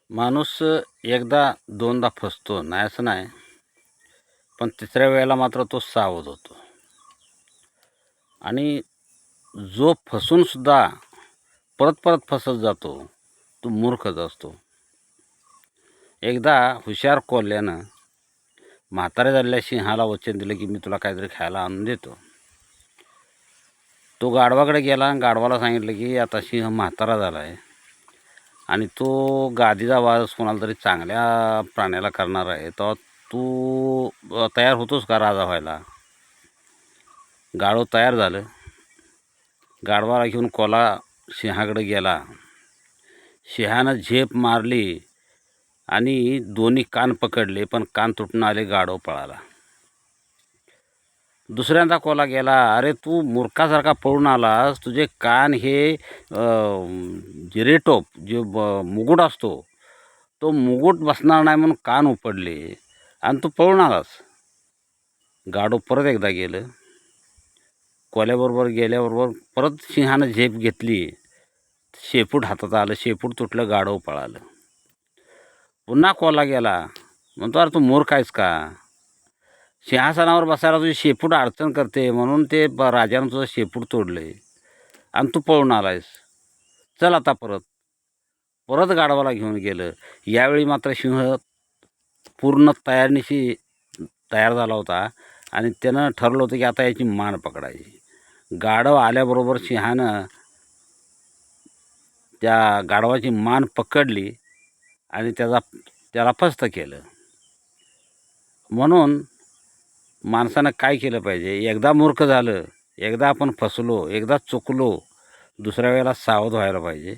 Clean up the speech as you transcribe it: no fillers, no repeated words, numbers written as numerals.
माणूस एकदा दोनदा फसतो नाही असं नाही, पण तिसऱ्या वेळेला मात्र तो सावध होतो. आणि जो फसूनसुद्धा परत परत फसत जातो तो मूर्खच असतो. एकदा हुशार कोल्ह्यानं म्हाताऱ्या झालेल्या सिंहाला वचन दिलं की मी तुला काहीतरी खायला आणून देतो. तो गाढवाकडे गेला आणि गाढवाला सांगितलं की आता सिंह म्हातारा झाला आहे आणि तो गादीचा वास कोणाला तरी चांगल्या प्राण्याला करणार आहे, तर तू तयार होतोस का राजा व्हायला? गाढव तयार झालं. गाढवाला घेऊन कोल्हा सिंहाकडे गेला. सिंहानं झेप मारली आणि दोन्ही कान पकडले, पण कान तुटून आले. गाढव पळाला. दुसऱ्यांदा कोल्हा गेला, अरे तू मूर्खासारखा पळून आलास, तुझे कान हे जिरेटोप जे मुकुट असतो तो मुकुट बसणार नाही म्हणून कान उपडले आणि तू पळून आलास. गाढव परत एकदा गेलं. कोल्ह्याबरोबर गेल्याबरोबर परत सिंहानं झेप घेतली. शेपूट हातात आलं, शेपूट तुटलं, गाढव पळालं. पुन्हा कोल्हा गेला, म्हणतो अरे तू मूर्ख आहेस का? सिंहासनावर बसायला तुझी शेपूट अडचण करते म्हणून ते राजानं तुझं शेपूट तोडलं आणि तू पळून आलायस. चल आता परत गाढवाला घेऊन गेलं. यावेळी मात्र सिंह पूर्ण तयारीनिशी तयार झाला होता आणि त्यानं ठरवलं होतं की आता याची मान पकडायची. गाढव आल्याबरोबर सिंहानं त्या गाढवाची मान पकडली आणि त्याला फस्त केलं. म्हणून माणसानं काय केलं पाहिजे? एकदा मूर्ख झालं, एकदा आपण फसलो, एकदा चुकलो, दुसऱ्या वेळेला सावध व्हायला पाहिजे.